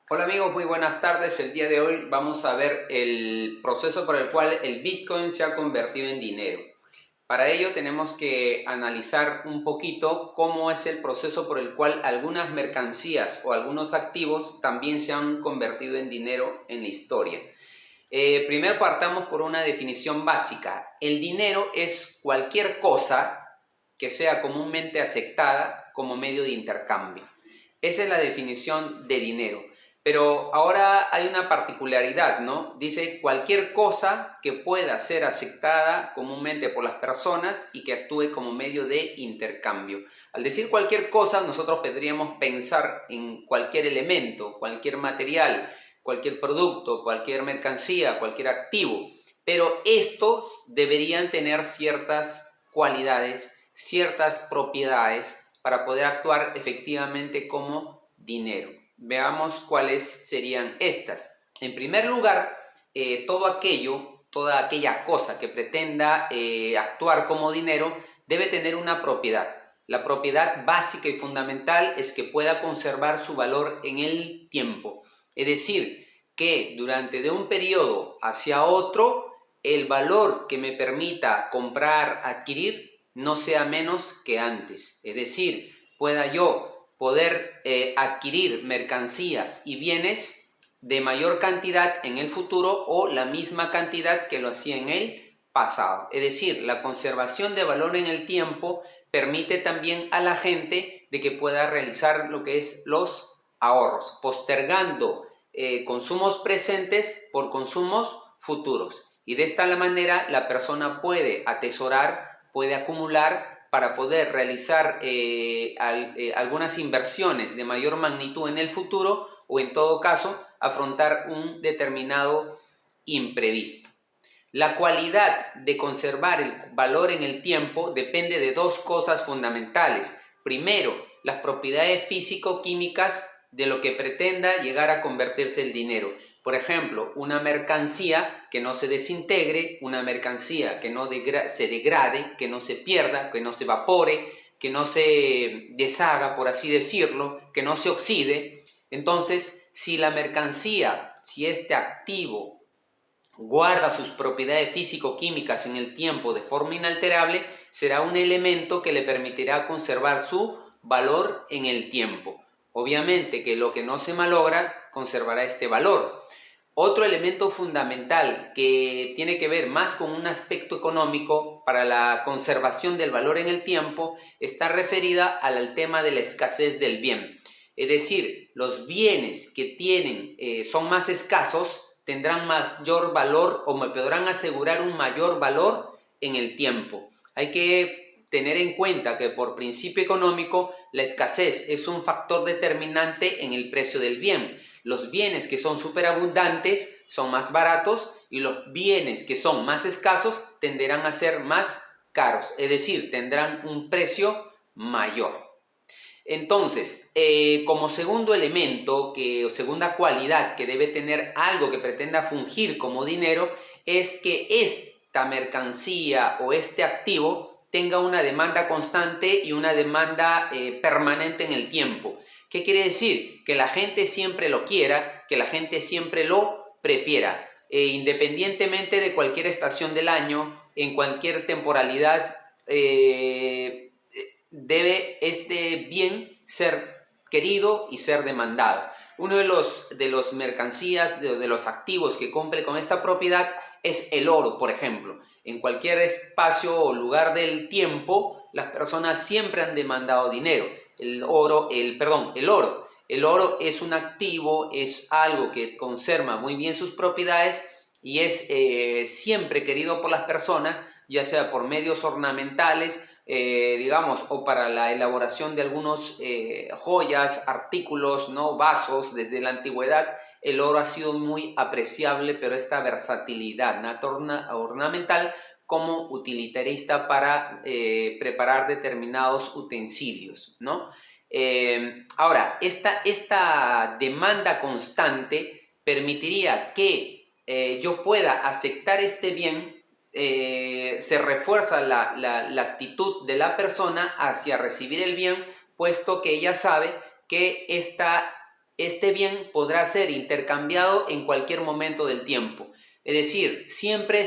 Hola amigos, muy buenas tardes. El día de hoy vamos a ver el proceso por el cual el Bitcoin se ha convertido en dinero. Para ello tenemos que analizar un poquito cómo es el proceso por el cual algunas mercancías o algunos activos también se han convertido en dinero en la historia. Primero partamos por una definición básica. El dinero es cualquier cosa que sea comúnmente aceptada como medio de intercambio. Esa es la definición de dinero. Pero ahora hay una particularidad, ¿no? Dice cualquier cosa que pueda ser aceptada comúnmente por las personas y que actúe como medio de intercambio. Al decir cualquier cosa, nosotros podríamos pensar en cualquier elemento, cualquier material, cualquier producto, cualquier mercancía, cualquier activo. Pero estos deberían tener ciertas cualidades, ciertas propiedades para poder actuar efectivamente como dinero. Veamos cuáles serían estas. En primer lugar, toda aquella cosa que pretenda actuar como dinero debe tener una propiedad. La propiedad básica y fundamental es que pueda conservar su valor en el tiempo. Es decir, que durante de un periodo hacia otro, el valor que me permita comprar, adquirir, no sea menos que antes. Es decir, pueda yo poder adquirir mercancías y bienes de mayor cantidad en el futuro o la misma cantidad que lo hacía en el pasado. Es decir, la conservación de valor en el tiempo permite también a la gente de que pueda realizar lo que es los ahorros, postergando consumos presentes por consumos futuros. Y de esta manera la persona puede atesorar, puede acumular para poder realizar algunas inversiones de mayor magnitud en el futuro o en todo caso afrontar un determinado imprevisto. La cualidad de conservar el valor en el tiempo depende de dos cosas fundamentales. Primero, las propiedades físico-químicas de lo que pretenda llegar a convertirse el dinero. Por ejemplo, una mercancía que no se desintegre, una mercancía que no se degrade, que no se pierda, que no se evapore, que no se deshaga, por así decirlo, que no se oxide. Entonces, si la mercancía, si este activo guarda sus propiedades físico-químicas en el tiempo de forma inalterable, será un elemento que le permitirá conservar su valor en el tiempo. Obviamente que lo que no se malogra conservará este valor. Otro elemento fundamental que tiene que ver más con un aspecto económico para la conservación del valor en el tiempo está referida al tema de la escasez del bien. Es decir, los bienes que son más escasos tendrán mayor valor o me podrán asegurar un mayor valor en el tiempo. Hay que tener en cuenta que por principio económico la escasez es un factor determinante en el precio del bien. Los bienes que son superabundantes son más baratos y los bienes que son más escasos tenderán a ser más caros, es decir, tendrán un precio mayor. Entonces, como segundo elemento, o segunda cualidad que debe tener algo que pretenda fungir como dinero, es que esta mercancía o este activo tenga una demanda constante y una demanda permanente en el tiempo. ¿Qué quiere decir? Que la gente siempre lo quiera, que la gente siempre lo prefiera, independientemente de cualquier estación del año, en cualquier temporalidad. Debe este bien ser querido y ser demandado. Uno de los mercancías, de los activos que cumple con esta propiedad es el oro, por ejemplo. En cualquier espacio o lugar del tiempo, las personas siempre han demandado dinero. El oro. El oro es un activo, es algo que conserva muy bien sus propiedades y es siempre querido por las personas, ya sea por medios ornamentales, digamos, o para la elaboración de algunos joyas, artículos, ¿no? Vasos. Desde la antigüedad el oro ha sido muy apreciable, pero esta versatilidad, tanto ornamental como utilitarista para preparar determinados utensilios, ¿no? Ahora, esta demanda constante permitiría que yo pueda aceptar este bien. Se refuerza la actitud de la persona hacia recibir el bien, puesto que ella sabe que este bien podrá ser intercambiado en cualquier momento del tiempo. Es decir, siempre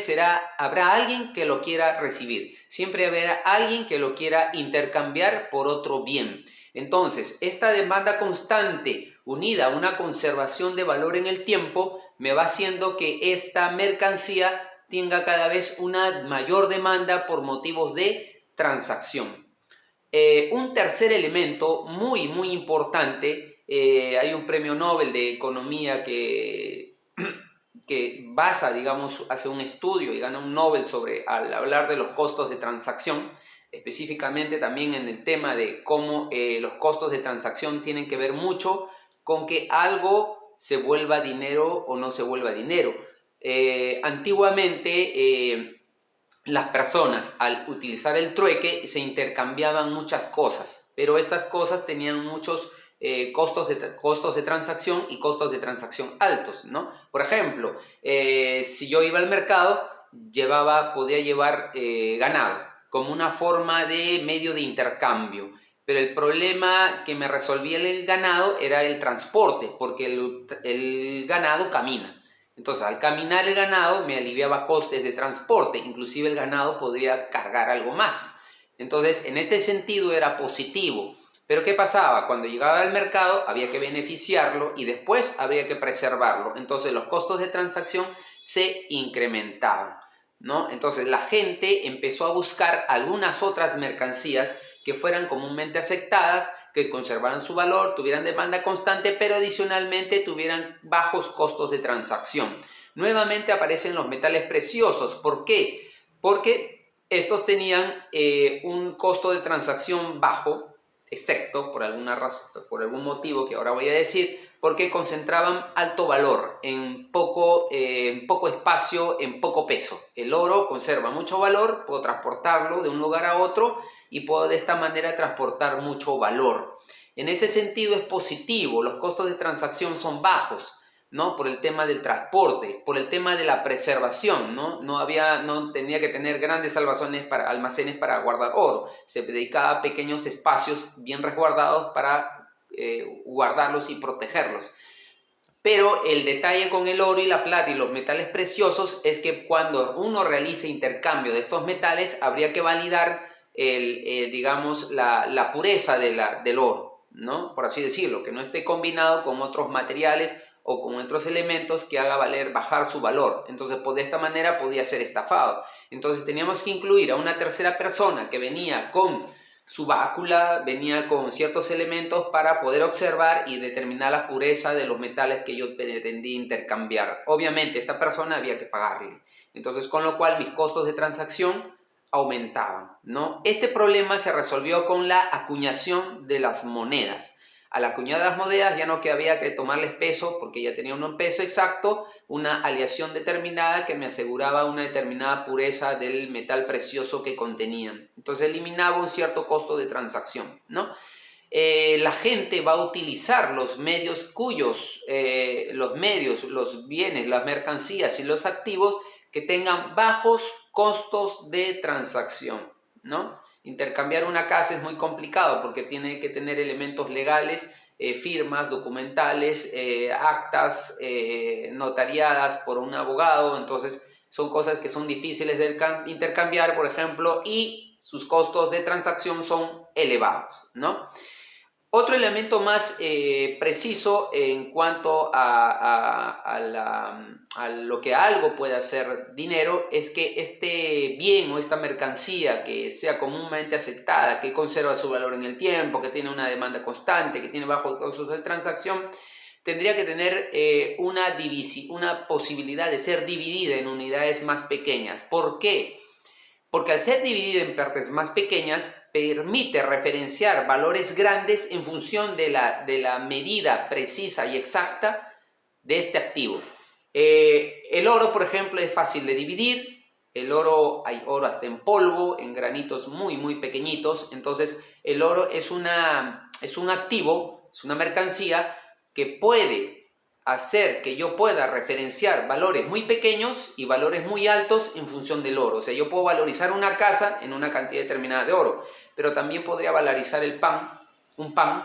habrá alguien que lo quiera recibir, siempre habrá alguien que lo quiera intercambiar por otro bien. Entonces, esta demanda constante unida a una conservación de valor en el tiempo me va haciendo que esta mercancía tenga cada vez una mayor demanda por motivos de transacción. Un tercer elemento muy importante, hay un premio Nobel de Economía que basa, digamos, hace un estudio y gana un Nobel al hablar de los costos de transacción, específicamente también en el tema de cómo los costos de transacción tienen que ver mucho con que algo se vuelva dinero o no se vuelva dinero. Antiguamente las personas al utilizar el trueque se intercambiaban muchas cosas, pero estas cosas tenían muchos costos de transacción y costos de transacción altos, ¿no? Por ejemplo, si yo iba al mercado, podía llevar ganado como una forma de medio de intercambio, pero el problema que me resolvía el ganado era el transporte, porque el ganado camina. Entonces, al caminar el ganado me aliviaba costes de transporte, inclusive el ganado podría cargar algo más. Entonces, en este sentido era positivo. Pero ¿qué pasaba? Cuando llegaba al mercado había que beneficiarlo y después habría que preservarlo. Entonces, los costos de transacción se incrementaban, ¿no? Entonces, la gente empezó a buscar algunas otras mercancías que fueran comúnmente aceptadas, que conservaran su valor, tuvieran demanda constante, pero adicionalmente tuvieran bajos costos de transacción. Nuevamente aparecen los metales preciosos. ¿Por qué? Porque estos tenían un costo de transacción bajo, excepto por alguna razón, por algún motivo que ahora voy a decir, porque concentraban alto valor en poco espacio, en poco peso. El oro conserva mucho valor, puedo transportarlo de un lugar a otro y puedo de esta manera transportar mucho valor. En ese sentido es positivo, los costos de transacción son bajos, ¿no? Por el tema del transporte, por el tema de la preservación, ¿no? No tenía que tener grandes almacenes para guardar oro, se dedicaba a pequeños espacios bien resguardados para guardarlos y protegerlos. Pero el detalle con el oro y la plata y los metales preciosos es que cuando uno realiza intercambio de estos metales habría que validar digamos, la pureza del oro, ¿no? Por así decirlo, que no esté combinado con otros materiales o con otros elementos que haga bajar su valor. Entonces, pues, de esta manera podía ser estafado. Entonces, teníamos que incluir a una tercera persona que venía con su bácula, venía con ciertos elementos para poder observar y determinar la pureza de los metales que yo pretendía intercambiar. Obviamente, esta persona había que pagarle. Entonces, con lo cual mis costos de transacción aumentaban, ¿no? Este problema se resolvió con la acuñación de las monedas. Al acuñar las monedas ya no había que tomarles peso porque ya tenía un peso exacto, una aleación determinada que me aseguraba una determinada pureza del metal precioso que contenían. Entonces eliminaba un cierto costo de transacción, ¿no? La gente va a utilizar los medios los bienes, las mercancías y los activos que tengan bajos costos de transacción, ¿no? Intercambiar una casa es muy complicado porque tiene que tener elementos legales, firmas, documentales, actas notariadas por un abogado, entonces son cosas que son difíciles de intercambiar, por ejemplo, y sus costos de transacción son elevados, ¿no? Otro elemento más preciso en cuanto a lo que algo puede hacer dinero es que este bien o esta mercancía que sea comúnmente aceptada, que conserva su valor en el tiempo, que tiene una demanda constante, que tiene bajos costos de transacción, tendría que tener una posibilidad de ser dividida en unidades más pequeñas. ¿Por qué? Porque al ser dividida en partes más pequeñas, permite referenciar valores grandes en función de la medida precisa y exacta de este activo. El oro, por ejemplo, es fácil de dividir. Hay oro hasta en polvo, en granitos muy pequeñitos. Entonces, el oro es un activo, es una mercancía que puede hacer que yo pueda referenciar valores muy pequeños y valores muy altos en función del oro. O sea, yo puedo valorizar una casa en una cantidad determinada de oro, pero también podría valorizar un pan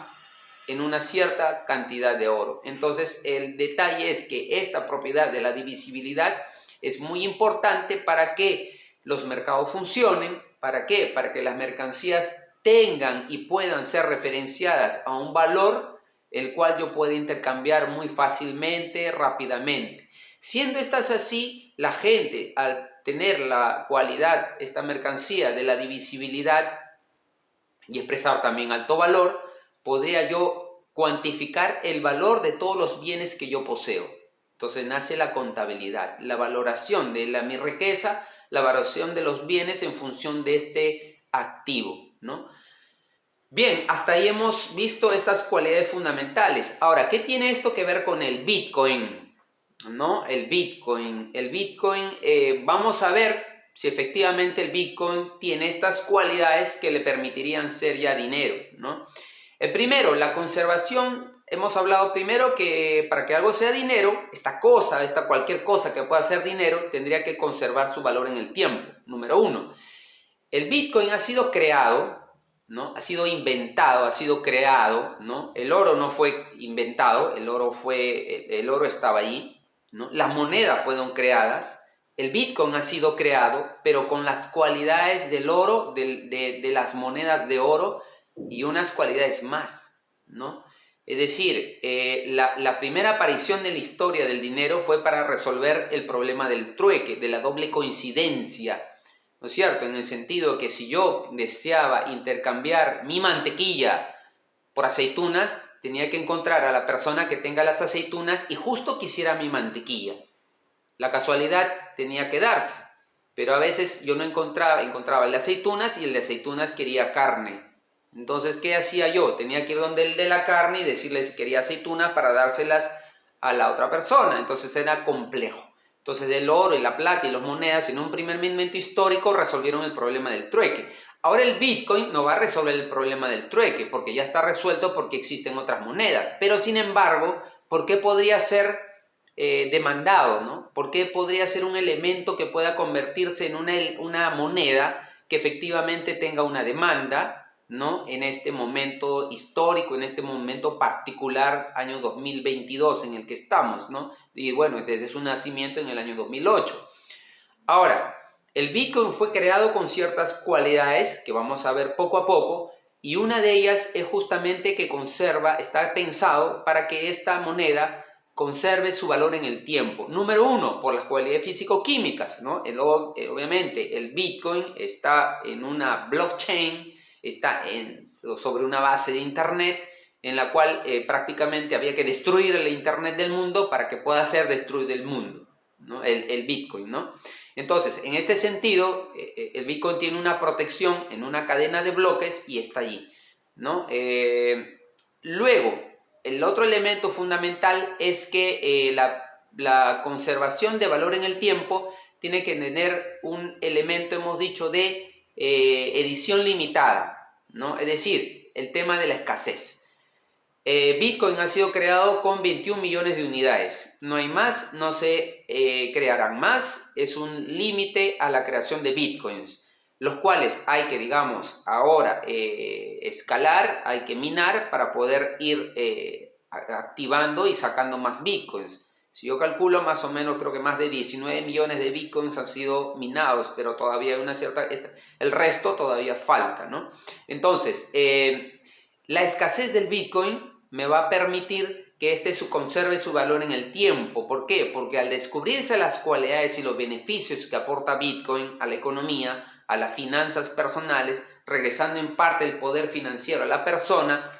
en una cierta cantidad de oro. Entonces, el detalle es que esta propiedad de la divisibilidad es muy importante para que los mercados funcionen. ¿Para qué? Para que las mercancías tengan y puedan ser referenciadas a un valor el cual yo puedo intercambiar muy fácilmente, rápidamente. Siendo estas así, la gente al tener la cualidad, esta mercancía de la divisibilidad y expresar también alto valor, podría yo cuantificar el valor de todos los bienes que yo poseo. Entonces nace la contabilidad, la valoración de mi riqueza, la valoración de los bienes en función de este activo, ¿no? Bien, hasta ahí hemos visto estas cualidades fundamentales. Ahora, ¿qué tiene esto que ver con el Bitcoin? ¿No? El Bitcoin, vamos a ver si efectivamente el Bitcoin tiene estas cualidades que le permitirían ser ya dinero, ¿no? El primero, la conservación. Hemos hablado primero que para que algo sea dinero, cualquier cosa que pueda ser dinero, tendría que conservar su valor en el tiempo. Número uno, el Bitcoin ha sido creado, ¿no? Ha sido inventado, ha sido creado, ¿no? El oro no fue inventado, el oro estaba allí, ¿no? Las monedas fueron creadas, el Bitcoin ha sido creado, pero con las cualidades del oro, de las monedas de oro y unas cualidades más, ¿no? Es decir, la primera aparición de la historia del dinero fue para resolver el problema del trueque, de la doble coincidencia, ¿no es cierto? En el sentido que si yo deseaba intercambiar mi mantequilla por aceitunas, tenía que encontrar a la persona que tenga las aceitunas y justo quisiera mi mantequilla. La casualidad tenía que darse, pero a veces yo no encontraba el de aceitunas y el de aceitunas quería carne. Entonces, ¿qué hacía yo? Tenía que ir donde el de la carne y decirle si quería aceitunas para dárselas a la otra persona. Entonces era complejo. Entonces el oro y la plata y las monedas en un primer momento histórico resolvieron el problema del trueque. Ahora el Bitcoin no va a resolver el problema del trueque porque ya está resuelto porque existen otras monedas. Pero sin embargo, ¿por qué podría ser demandado, ¿no? ¿Por qué podría ser un elemento que pueda convertirse en una moneda que efectivamente tenga una demanda, ¿no? En este momento histórico, en este momento particular, año 2022 en el que estamos, ¿no? Y bueno, desde su nacimiento en el año 2008. Ahora, el Bitcoin fue creado con ciertas cualidades que vamos a ver poco a poco, y una de ellas es justamente que está pensado para que esta moneda conserve su valor en el tiempo. Número uno, por las cualidades físico-químicas, ¿no? Obviamente, el Bitcoin está en una blockchain, está sobre una base de internet en la cual prácticamente había que destruir el internet del mundo para que pueda ser destruido el mundo, ¿no? El Bitcoin, ¿no? Entonces, en este sentido, el Bitcoin tiene una protección en una cadena de bloques y está allí, ¿no? Luego, el otro elemento fundamental es que la conservación de valor en el tiempo tiene que tener un elemento, hemos dicho, de edición limitada, ¿no? Es decir, el tema de la escasez. Bitcoin ha sido creado con 21 millones de unidades. No hay más, no se crearán más. Es un límite a la creación de Bitcoins, los cuales hay que, digamos, ahora escalar, hay que minar para poder ir activando y sacando más Bitcoins. Si yo calculo más o menos, creo que más de 19 millones de Bitcoins han sido minados, pero todavía hay el resto todavía falta, ¿no? Entonces, la escasez del Bitcoin me va a permitir que conserve su valor en el tiempo. ¿Por qué? Porque al descubrirse las cualidades y los beneficios que aporta Bitcoin a la economía, a las finanzas personales, regresando en parte el poder financiero a la persona,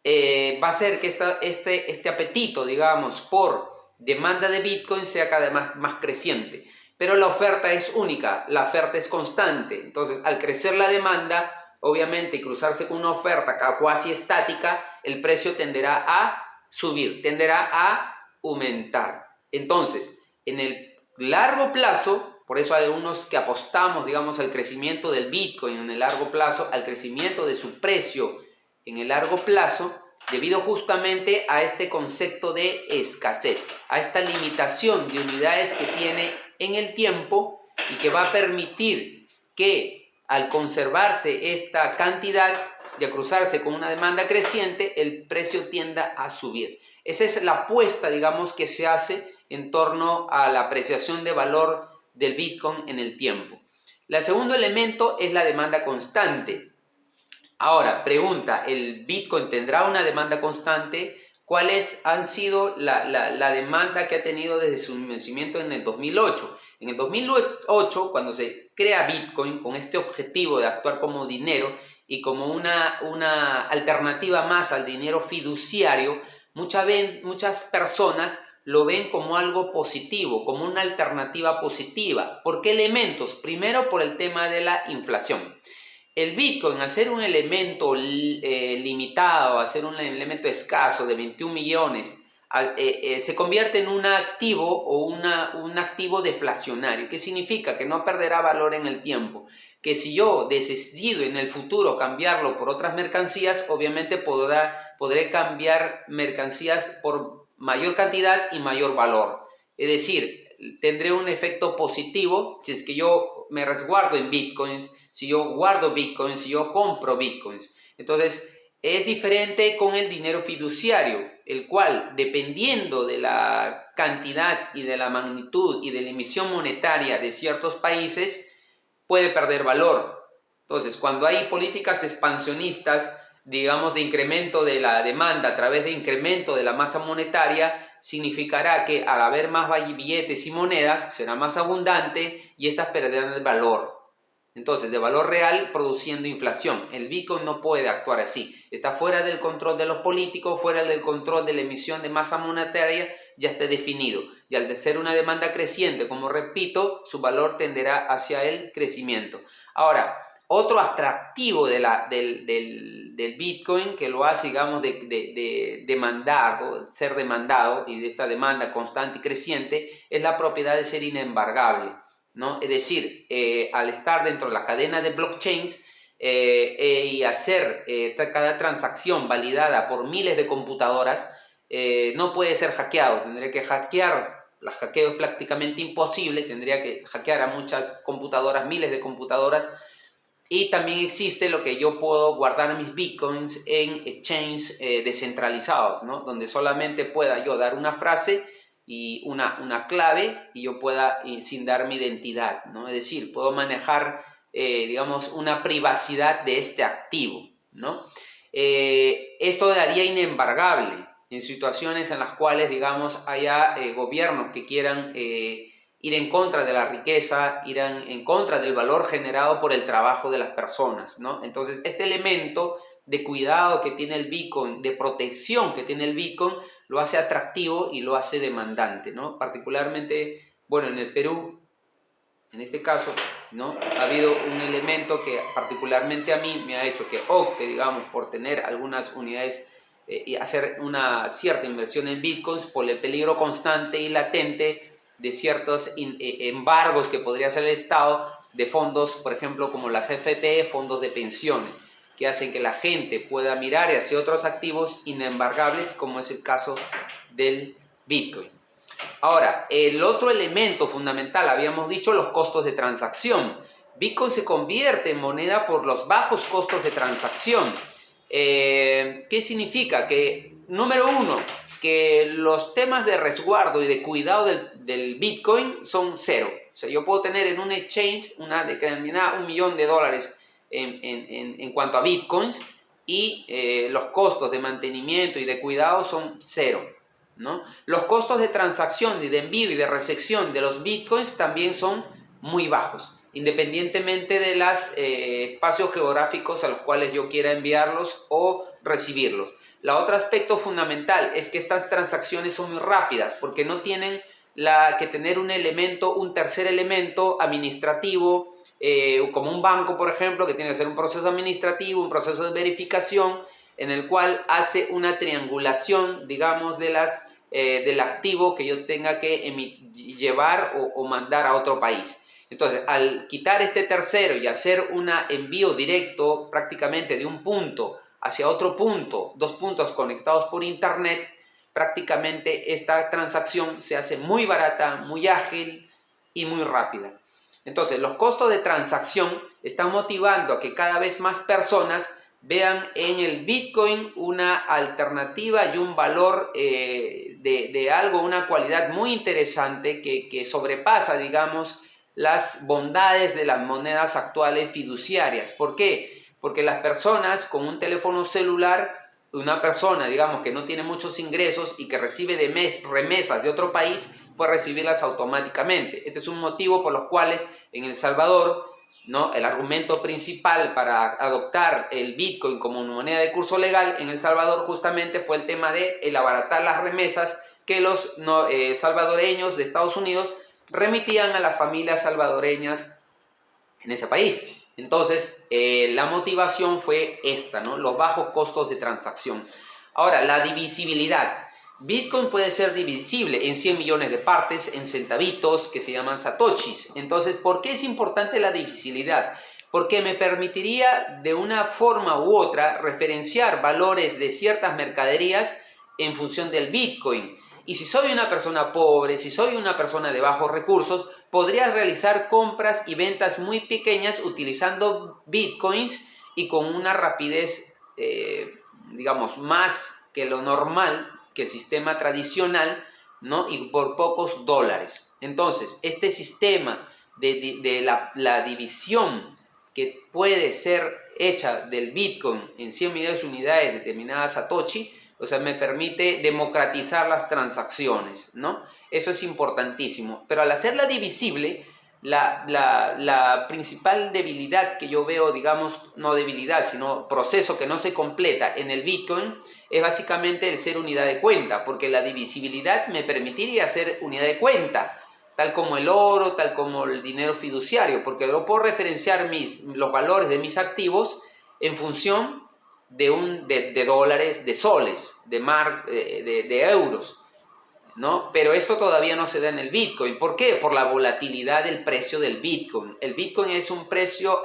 va a hacer que este apetito, digamos, por demanda de Bitcoin sea cada vez más creciente. Pero la oferta es única, la oferta es constante. Entonces, al crecer la demanda, obviamente, y cruzarse con una oferta cuasi estática, el precio tenderá a subir, tenderá a aumentar. Entonces, en el largo plazo, por eso hay unos que apostamos, digamos, al crecimiento del Bitcoin en el largo plazo, al crecimiento de su precio en el largo plazo, debido justamente a este concepto de escasez, a esta limitación de unidades que tiene en el tiempo y que va a permitir que al conservarse esta cantidad, de cruzarse con una demanda creciente, el precio tienda a subir. Esa es la apuesta, digamos, que se hace en torno a la apreciación de valor del Bitcoin en el tiempo. El segundo elemento es la demanda constante. Ahora, pregunta, ¿el Bitcoin tendrá una demanda constante? ¿Cuáles han sido la demanda que ha tenido desde su nacimiento en el 2008? En el 2008, cuando se crea Bitcoin con este objetivo de actuar como dinero y como una alternativa más al dinero fiduciario, muchas personas lo ven como algo positivo, como una alternativa positiva. ¿Por qué elementos? Primero, por el tema de la inflación. El Bitcoin, al ser un elemento limitado, al ser un elemento escaso de 21 millones, se convierte en un activo o un activo deflacionario. ¿Qué significa? Que no perderá valor en el tiempo. Que si yo decido en el futuro cambiarlo por otras mercancías, obviamente podré cambiar mercancías por mayor cantidad y mayor valor. Es decir, tendré un efecto positivo si es que yo me resguardo en Bitcoins, si yo guardo Bitcoins, si yo compro Bitcoins. Entonces, es diferente con el dinero fiduciario, el cual, dependiendo de la cantidad y de la magnitud y de la emisión monetaria de ciertos países, puede perder valor. Entonces, cuando hay políticas expansionistas, digamos, de incremento de la demanda a través de incremento de la masa monetaria, significará que al haber más billetes y monedas, será más abundante y estas perderán el valor. Entonces, de valor real produciendo inflación. El Bitcoin no puede actuar así. Está fuera del control de los políticos, fuera del control de la emisión de masa monetaria, ya está definido. Y al ser una demanda creciente, como repito, su valor tenderá hacia el crecimiento. Ahora, otro atractivo del Bitcoin que lo hace, digamos, de ser demandado y de esta demanda constante y creciente, es la propiedad de ser inembargable, ¿no? Es decir, al estar dentro de la cadena de blockchains y hacer cada transacción validada por miles de computadoras, no puede ser hackeado. Tendría que hackear. El hackeo es prácticamente imposible. Tendría que hackear a muchas computadoras, miles de computadoras. Y también existe lo que yo puedo guardar mis bitcoins en exchanges descentralizados, ¿no? Donde solamente pueda yo dar una frase y una clave y yo pueda, sin dar mi identidad, ¿no? Es decir, puedo manejar, digamos, una privacidad de este activo, ¿no? Esto daría inembargable en situaciones en las cuales, digamos, haya gobiernos que quieran ir en contra de la riqueza, ir en contra del valor generado por el trabajo de las personas, ¿no? Entonces, este elemento de cuidado que tiene el Bitcoin, de protección que tiene el Bitcoin, lo hace atractivo y lo hace demandante, ¿no? Particularmente, bueno, en el Perú, en este caso, ¿no? Ha habido un elemento que particularmente a mí me ha hecho que opte, digamos, por tener algunas unidades y hacer una cierta inversión en Bitcoins por el peligro constante y latente de ciertos embargos que podría hacer el Estado de fondos, por ejemplo, como las AFP, fondos de pensiones, que hacen que la gente pueda mirar hacia otros activos inembargables, como es el caso del Bitcoin. Ahora, el otro elemento fundamental, habíamos dicho, los costos de transacción. Bitcoin se convierte en moneda por los bajos costos de transacción. ¿Qué significa? Que, número uno, que los temas de resguardo y de cuidado del Bitcoin son cero. O sea, yo puedo tener en un exchange una determinada $1 millón en cuanto a Bitcoins y los costos de mantenimiento y de cuidado son cero, ¿no? Los costos de transacción y de envío y de recepción de los Bitcoins también son muy bajos, independientemente de los espacios geográficos a los cuales yo quiera enviarlos o recibirlos. El otro aspecto fundamental es que estas transacciones son muy rápidas porque no tienen que tener un tercer elemento administrativo, como un banco, por ejemplo, que tiene que hacer un proceso administrativo, un proceso de verificación, en el cual hace una triangulación, digamos, del activo que yo tenga que llevar o mandar a otro país. Entonces, al quitar este tercero y hacer un envío directo prácticamente de un punto hacia otro punto, dos puntos conectados por internet, prácticamente esta transacción se hace muy barata, muy ágil y muy rápida. Entonces, los costos de transacción están motivando a que cada vez más personas vean en el Bitcoin una alternativa y un valor de algo, una cualidad muy interesante que sobrepasa, digamos, las bondades de las monedas actuales fiduciarias. ¿Por qué? Porque las personas con un teléfono celular, una persona, digamos, que no tiene muchos ingresos y que recibe remesas de otro país, puede recibirlas automáticamente. Este es un motivo por los cuales en El Salvador, ¿no?, el argumento principal para adoptar el Bitcoin como moneda de curso legal en El Salvador justamente fue el tema de el abaratar las remesas que los salvadoreños de Estados Unidos remitían a las familias salvadoreñas en ese país. Entonces, la motivación fue esta, ¿no?, los bajos costos de transacción. Ahora, la divisibilidad. Bitcoin puede ser divisible en 100 millones de partes, en centavitos, que se llaman satoshis. Entonces, ¿por qué es importante la divisibilidad? Porque me permitiría de una forma u otra referenciar valores de ciertas mercaderías en función del Bitcoin. Y si soy una persona pobre, si soy una persona de bajos recursos, podría realizar compras y ventas muy pequeñas utilizando Bitcoins y con una rapidez, digamos, más que lo normal, que el sistema tradicional, ¿no?, y por pocos dólares. Entonces, este sistema de la división que puede ser hecha del Bitcoin en 100 millones de unidades determinadas Satoshi, o sea, me permite democratizar las transacciones, ¿no? Eso es importantísimo. Pero al hacerla divisible, la principal debilidad que yo veo, digamos, no debilidad, sino proceso que no se completa en el Bitcoin, es básicamente el ser unidad de cuenta, porque la divisibilidad me permitiría ser unidad de cuenta, tal como el oro, tal como el dinero fiduciario, porque yo puedo referenciar los valores de mis activos en función de dólares, de soles, de euros, ¿no? Pero esto todavía no se da en el Bitcoin. ¿Por qué? Por la volatilidad del precio del Bitcoin. El Bitcoin es un precio,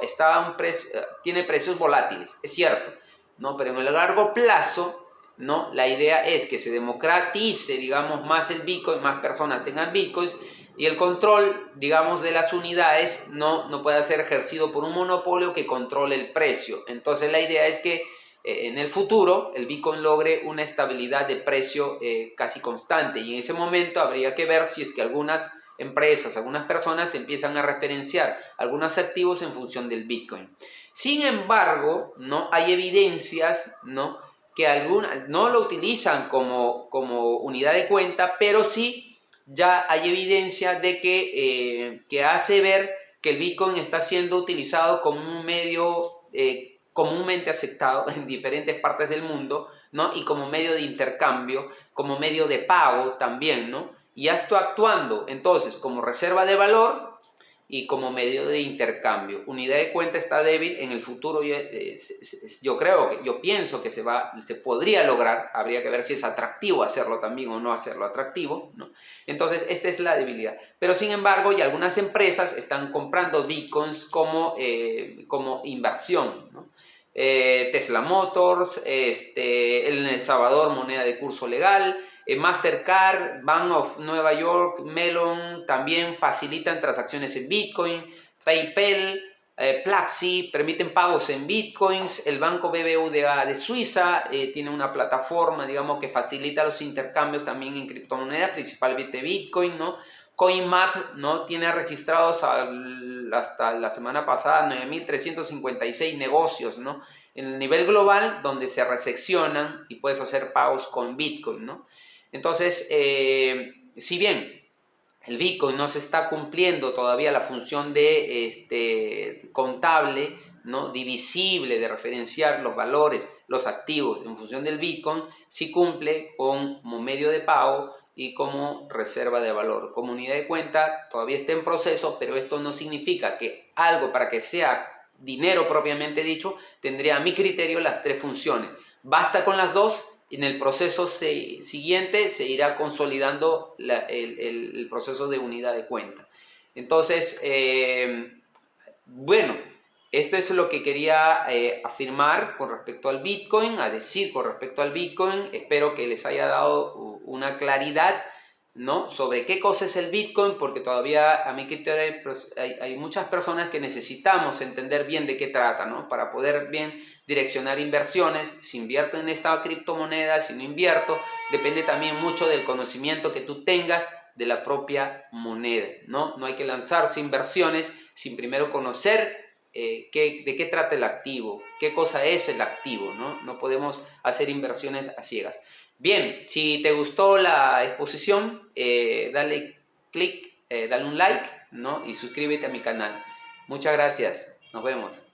tiene precios volátiles, es cierto, ¿no? Pero en el largo plazo, ¿no?, la idea es que se democratice, digamos, más el Bitcoin, más personas tengan Bitcoins y el control, digamos, de las unidades no pueda ser ejercido por un monopolio que controle el precio. Entonces la idea es que en el futuro el Bitcoin logre una estabilidad de precio casi constante, y en ese momento habría que ver si es que algunas empresas, algunas personas empiezan a referenciar algunos activos en función del Bitcoin. Sin embargo, ¿no?, hay evidencias, ¿no?, que algunas no lo utilizan como unidad de cuenta, pero sí ya hay evidencia de que hace ver que el Bitcoin está siendo utilizado como un medio comúnmente aceptado en diferentes partes del mundo, ¿no?, y como medio de intercambio, como medio de pago también, ¿no? Y ya está actuando entonces como reserva de valor y como medio de intercambio. Unidad de cuenta está débil. En el futuro yo pienso que se podría lograr. Habría que ver si es atractivo hacerlo también o no hacerlo atractivo, ¿no? Entonces esta es la debilidad. Pero sin embargo, y algunas empresas están comprando bitcoins como inversión, ¿no? Tesla Motors, en El Salvador moneda de curso legal, Mastercard, Bank of Nueva York, Melon también facilitan transacciones en Bitcoin, PayPal, Plaxi permiten pagos en Bitcoins, el banco BBVA de Suiza tiene una plataforma, digamos, que facilita los intercambios también en criptomonedas, principalmente Bitcoin, ¿no? CoinMap, ¿no?, tiene registrados hasta la semana pasada 9.356 negocios, ¿no?, en el nivel global, donde se reseccionan y puedes hacer pagos con Bitcoin, ¿no? Entonces, si bien el Bitcoin no se está cumpliendo todavía la función de contable, ¿no?, divisible, de referenciar los valores, los activos en función del Bitcoin, sí cumple como medio de pago y como reserva de valor. Como unidad de cuenta todavía está en proceso, pero esto no significa que algo, para que sea dinero propiamente dicho, tendría a mi criterio las tres funciones. Basta con las dos. En el proceso siguiente se irá consolidando el proceso de unidad de cuenta. Entonces, bueno, esto es lo que quería afirmar con respecto al Bitcoin, a decir con respecto al Bitcoin. Espero que les haya dado una claridad ¿no? Sobre qué cosa es el Bitcoin, porque todavía a mi criterio hay muchas personas que necesitamos entender bien de qué trata, ¿no? Para poder bien direccionar inversiones. Si invierto en esta criptomoneda, si no invierto, depende también mucho del conocimiento que tú tengas de la propia moneda, ¿no? No hay que lanzarse inversiones sin primero conocer de qué trata el activo, qué cosa es el activo, ¿no? No podemos hacer inversiones a ciegas. Bien, si te gustó la exposición, dale click, dale un like, ¿no? Y suscríbete a mi canal. Muchas gracias. Nos vemos.